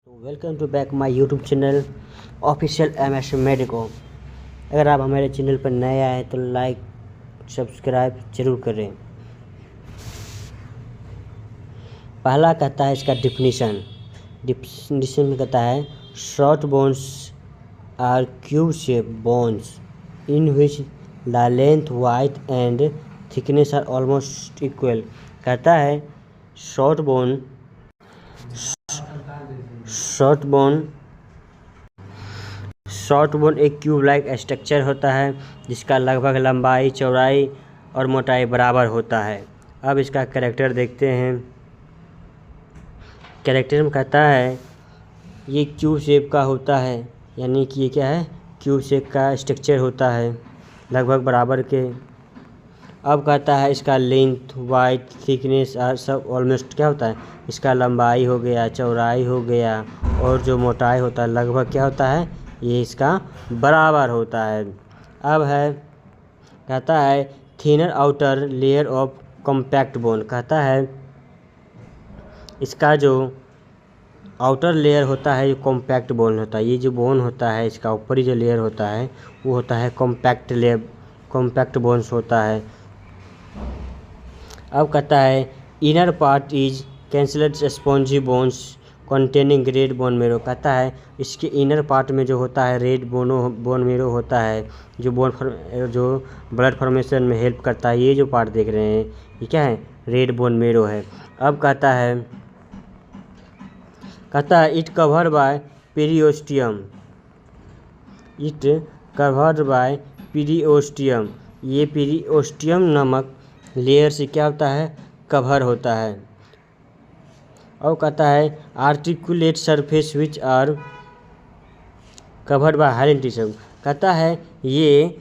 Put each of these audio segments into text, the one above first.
Welcome to back my YouTube channel official MS medico. अगर आप हमारे चैनल पर नए आए तो लाइक सब्सक्राइब जरूर करें। पहला कहता है इसका डिफिनीशन में कहता है short bones are cube shape bones in which the length wide and thickness are almost equal. कहता है शॉर्ट बोन एक क्यूब लाइक स्ट्रक्चर होता है जिसका लगभग लंबाई, चौड़ाई और मोटाई बराबर होता है। अब इसका कैरेक्टर देखते हैं। कैरेक्टर में कहता है ये क्यूब शेप का होता है, यानी कि ये क्या है, क्यूब शेप का स्ट्रक्चर होता है लगभग बराबर के। अब कहता है इसका लेंथ, वाइड, थिकनेस और सब ऑलमोस्ट क्या होता है, इसका लंबाई हो गया, चौड़ाई हो गया और जो मोटाई होता है लगभग क्या होता है, ये इसका बराबर होता है। अब है कहता है thinner outer layer of compact bone. कहता है इसका जो आउटर लेयर होता है, जो कॉम्पैक्ट बोन होता है, ये जो बोन होता है इसका ऊपरी जो लेयर होता है वो होता है कॉम्पैक्ट बोन्स होता है। अब कहता है inner part is cancellous spongy bones containing red bone marrow. कहता है इसके इनर पार्ट में जो होता है रेड बोन मेरो होता है, जो ब्लड फॉर्मेशन में हेल्प करता है। ये जो पार्ट देख रहे हैं ये क्या है, रेड बोन मेरो है। अब कहता है इट कवर्ड बाय पेरिओस्टियम। ये पेरिओस्टियम नामक लेयर से क्या होता है, कवर होता है। और कहता है articulate surface which are covered by hyaline tissue. कहता है ये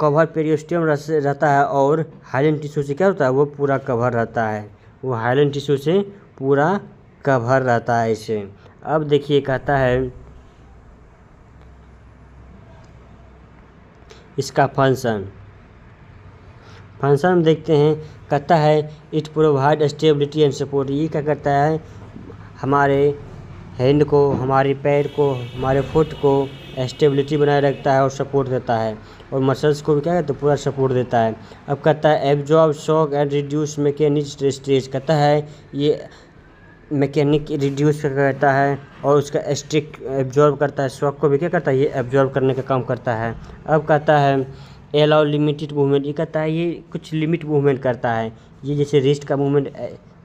कवर पेरिओस्टियम रहता है और हाइलन टिश्यू से क्या होता है, वो पूरा कवर रहता है, वो हाइलन टिश्यू से पूरा कवर रहता है इसे। अब देखिए कहता है इसका फंक्शन में देखते हैं। कहता है it provide stability and support. ये क्या करता है, हमारे हैंड को, हमारे पैर को, हमारे फुट को स्टेबिलिटी बनाए रखता है और सपोर्ट देता है, और मसल्स को भी क्या कहते हैं, पूरा सपोर्ट देता है। अब कहता है absorb shock and reduce mechanic stress. कहता है ये मैकेनिक रिड्यूस करता है और उसका स्ट्रिक एब्जॉर्ब करता है, शॉक को भी क्या करता है, ये एब्जॉर्ब करने का काम करता है। अब कहता है अलाउ लिमिटेड मूवमेंट। ये कहता है ये कुछ लिमिट मूवमेंट करता है। ये जैसे रिस्ट का मूवमेंट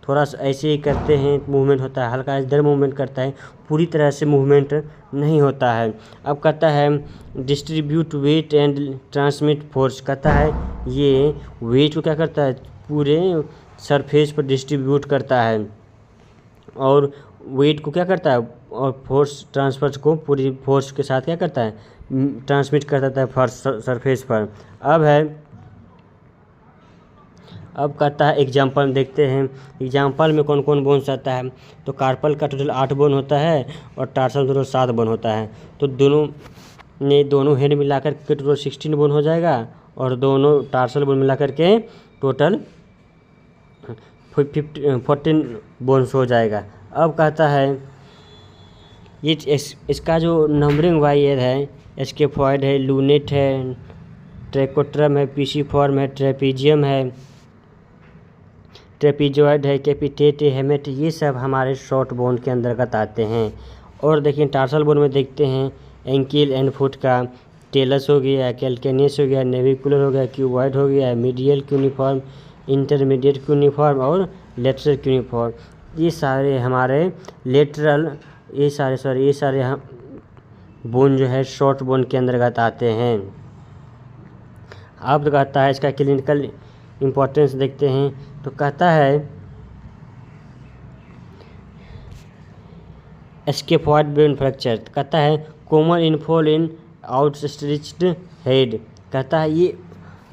थोड़ा सा ऐसे ही करते हैं, मूवमेंट होता है, हल्का इधर मूवमेंट करता है, पूरी तरह से मूवमेंट नहीं होता है। अब कहता है distribute weight and transmit force. कहता है ये वेट को क्या करता है, पूरे सरफेस पर डिस्ट्रीब्यूट करता है और वेट को क्या करता है, और फोर्स ट्रांसफर को पूरी फोर्स के साथ क्या करता है, ट्रांसमिट कर देता है फर्स्ट सरफेस पर। अब कहता है एग्जाम्पल देखते हैं। एग्जाम्पल में कौन कौन बोन्स आता है, तो कार्पल का टोटल 8 बोन होता है और टार्सल टोटल 7 बोन होता है। तो दोनों हेड मिलाकर के टोटल 16 बोन हो जाएगा और दोनों टार्सल बोन मिलाकर के टोटल 14 बोन्स हो जाएगा। अब कहता है ये इसका जो नंबरिंग वाइज है, स्केफॉइड है, लूनेट है, ट्रैकोट्रम है, पीसीफॉर्म है, ट्रेपीजियम है, ट्रेपीजॉइड है, कैपिटेट है, हेमेट, ये सब हमारे शॉर्ट बोन के अंतर्गत आते हैं। और देखिए टार्सल बोन में देखते हैं एंकिल एंड फुट का टेलस हो गया, कैल्केनियस हो गया, नेविकुलर हो गया, क्यूबॉइड हो गया, मीडियल क्यूनिफॉर्म, इंटरमीडिएट क्यूनिफॉर्म और लेटरल क्यूनिफॉर्म। ये सारे हमारे ये सारे बोन जो है शॉर्ट बोन के अंतर्गत आते हैं। अब कहता है इसका क्लिनिकल इम्पोर्टेंस देखते हैं। तो कहता है स्केफॉइड बोन फ्रैक्चर। कहता है कॉमन इनफॉल इन आउटस्ट्रेच्ड हेड। कहता है ये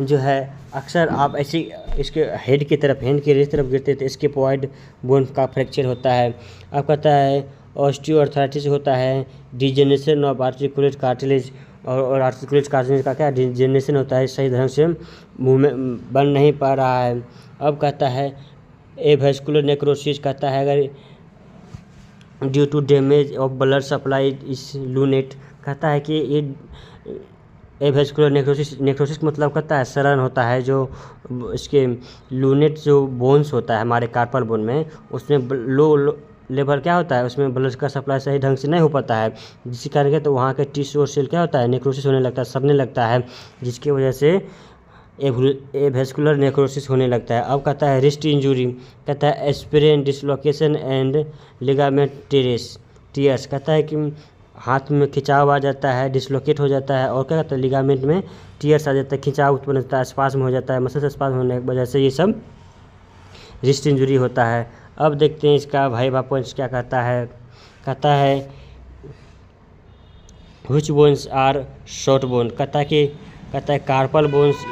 जो है अक्सर आप ऐसे इसके हेड की तरफ, हैंड की तरफ गिरते थे, स्केफॉइड बोन का फ्रैक्चर होता है। अब कहता है ऑस्टियोआर्थराइटिस होता है, डिजेनरेशन ऑफ आर्टिकुलेट कार्टिलेज, और आर्टिकुलेट कार्टिलेज का क्या डिजेनरेशन होता है, सही ढंग से मूवमेंट बन नहीं पा रहा है। अब कहता है एवेस्कुलर नेक्रोसिस। कहता है अगर due to damage of blood supply इस लूनेट। कहता है कि ये एवेस्कुलर नेक्रोसिस मतलब कहता है सड़न होता है जो इसके लूनेट जो बोन्स होता है हमारे कार्पल बोन में, उसमें लो लेवल क्या होता है, उसमें ब्लड का सप्लाई सही ढंग से नहीं हो पाता है, जिसके कारण क्या तो वहाँ के टिश्यू और सेल क्या होता है नेक्रोसिस होने लगता है, सड़ने लगता है, जिसकी वजह से एवेस्कुलर नेक्रोसिस होने लगता है। अब कहता है रिस्ट इंजरी, कहता है sprain dislocation and ligament tears. कहता है कि हाथ में खिंचाव आ जाता है, डिसलोकेट हो जाता है, और क्या कहता है लिगामेंट में टीयर्स आ जाता है, खिंचाव उत्पन्न होता है, स्पाज्म हो जाता है, मसल स्पाज्म होने की वजह से ये सब रिस्ट इंजरी होता है। अब देखते हैं इसका वाइवा पॉइंट्स क्या कहता है। कहता है which bones are short bone. कहता है carpal bones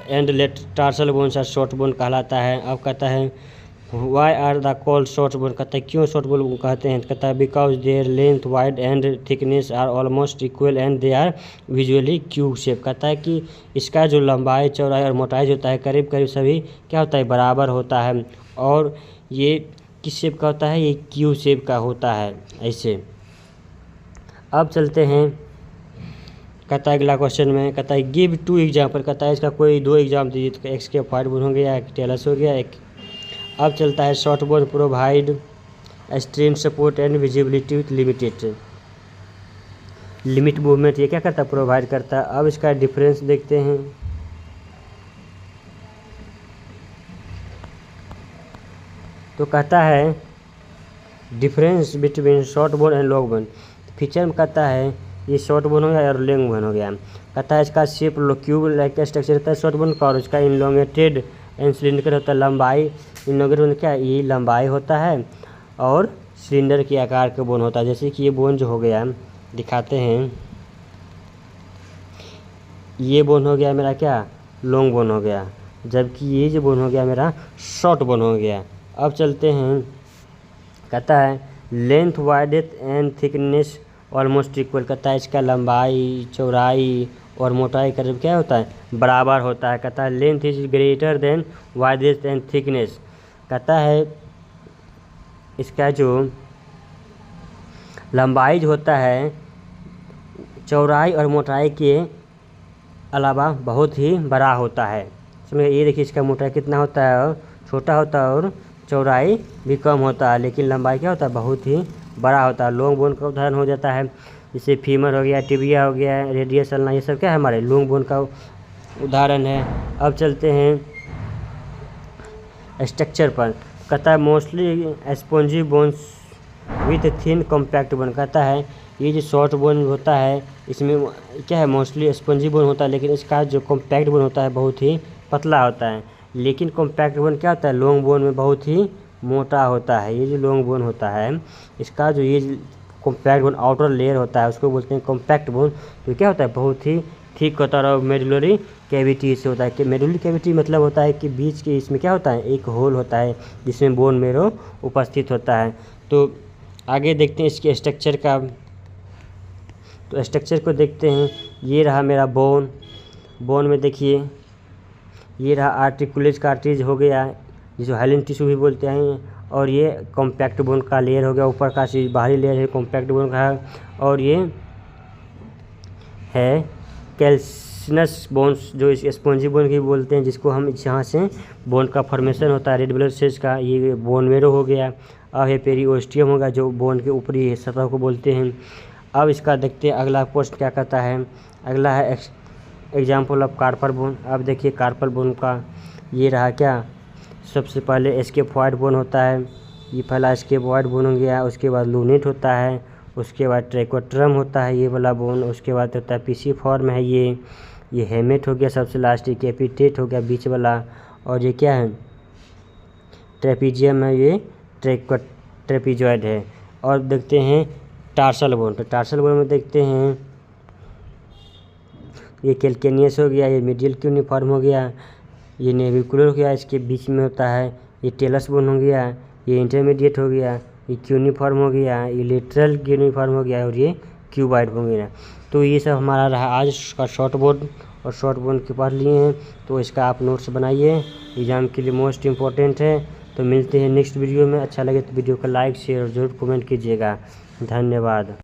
and let tarsal bones are short bone कहलाता है। अब कहता है why are the called short bone. कहता है क्यों शॉर्ट बोन कहते हैं। कहता है because their length wide and thickness are almost equal and they are visually cube shape. कहता है कि इसका जो लंबाई चौड़ाई और मोटाई होता है करीब करीब सभी क्या होता है बराबर होता है, और ये किस शेप का होता है, ये क्यूब शेप का होता है ऐसे। अब चलते हैं कहता है अगला क्वेश्चन में, कहता है गिव 2 एग्जाम्पल। कहता है इसका कोई 2 एग्जाम दीजिए, तो एक्स के फाइट बोन हो गया, एक टेलस हो गया एक। अब चलता है short bone provide extreme support and visibility with limit movement. ये क्या करता है प्रोवाइड करता है। अब इसका डिफरेंस देखते हैं। तो कहता है difference between short bone and long bone. Feature में कहता है ये शॉर्ट बोन हो गया और लॉन्ग बोन हो गया। कहता है इसका शेप क्यूब लाइक स्ट्रक्चर रहता है शॉर्ट बोन का, और इसका इनलोंगेटेड एंड सिलिंडर होता है। लंबाई इनलोंगेटेड क्या ये लंबाई होता है, और सिलेंडर के आकार का बोन होता है। जैसे कि ये बोन जो हो गया दिखाते हैं, ये बोन हो गया मेरा क्या लॉन्ग बोन हो गया, जबकि ये जो बोन हो गया मेरा शॉर्ट बोन हो गया। अब चलते हैं। कहता है length width and thickness almost equal. कहता है इसका लंबाई चौड़ाई और मोटाई करीब क्या होता है बराबर होता है। कहता है length is greater than width and thickness. कहता है इसका जो लंबाई जो होता है चौड़ाई और मोटाई के अलावा बहुत ही बड़ा होता है। समझे, ये देखिए इसका मोटाई कितना होता है, छोटा होता है, और चौड़ाई भी कम होता है, लेकिन लंबाई क्या होता है बहुत ही बड़ा होता है। लॉन्ग बोन का उदाहरण हो जाता है, जैसे फीमर हो गया, टिबिया हो गया, रेडियस अल्ना, ये सब क्या है हमारे लॉन्ग बोन का उदाहरण है। अब चलते हैं स्ट्रक्चर पर। कहता है mostly spongy bones with thin compact bone. कहता है ये जो शॉर्ट बोन होता है इसमें क्या है मोस्टली स्पॉन्जी बोन होता है, लेकिन इसका जो कॉम्पैक्ट बोन होता है बहुत ही पतला होता है। लेकिन कॉम्पैक्ट बोन क्या होता है लॉन्ग बोन में बहुत ही मोटा होता है। ये जो लॉन्ग बोन होता है इसका जो ये कॉम्पैक्ट बोन आउटर लेयर होता है उसको बोलते हैं कॉम्पैक्ट बोन। तो क्या होता है बहुत ही ठीक होता है, और मेडुलरी कैविटी से होता है। कि मेडुलरी कैविटी मतलब होता है कि बीच के इसमें क्या होता है एक होल होता है जिसमें बोन मेरो उपस्थित होता है। तो आगे देखते हैं इसके स्ट्रक्चर का। तो स्ट्रक्चर को देखते हैं। ये रहा मेरा बोन में देखिए ये रहा आर्टिकुलेट कार्टिलेज हो गया जिसको हाइलिन टिश्यू भी बोलते हैं, और ये कॉम्पैक्ट बोन का लेयर हो गया, ऊपर का चीज बाहरी लेयर है कॉम्पैक्ट बोन का है, और ये है कैल्सिनस बोन्स जो इस स्पॉन्जी बोन की बोलते हैं, जिसको हम जहाँ से बोन का फॉर्मेशन होता है रेड ब्लड सेल्स का, ये बोन मेरो हो गया। अब है पेरिओस्टियम होगा जो बोन के ऊपरी सतह को बोलते हैं। अब इसका देखते हैं अगला पोस्ट क्या कहता है। अगला है एग्जाम्पल ऑफ कार्पल बोन। अब देखिए कार्पल बोन का ये रहा क्या, सबसे पहले स्केपॉइड बोन होता है, ये पहला स्केपॉइड बोन हो गया, उसके बाद लूनेट होता है, उसके बाद ट्रैकोट्रम होता है ये वाला बोन, उसके बाद होता है पीसी फॉर्म है ये हेमेट हो गया, सबसे लास्ट कैपिटेट हो गया बीच वाला, और ये क्या है ट्रेपीजियम है, ये ट्रेपीजॉइड है। और देखते हैं टार्सल बोन। तो टार्सल बोन में देखते हैं ये कैल्केनियस हो गया, ये मीडियल क्यूनिफॉर्म हो गया, ये नेविकुलर हो गया, इसके बीच में होता है ये टेलस बोन हो गया, ये इंटरमीडिएट हो गया, ये क्यूनिफॉर्म हो गया, ये लेटरल क्यूनिफॉर्म हो गया, और ये क्यूबाइड हो गया। तो ये सब हमारा रहा आज का शॉर्ट बोन, और शॉर्ट बोन के पढ़ लिए हैं। तो इसका आप नोट्स बनाइए, एग्ज़ाम के लिए मोस्ट इम्पोर्टेंट है। तो मिलते हैं नेक्स्ट वीडियो में। अच्छा लगे तो वीडियो को लाइक शेयर और ज़रूर कमेंट कीजिएगा। धन्यवाद।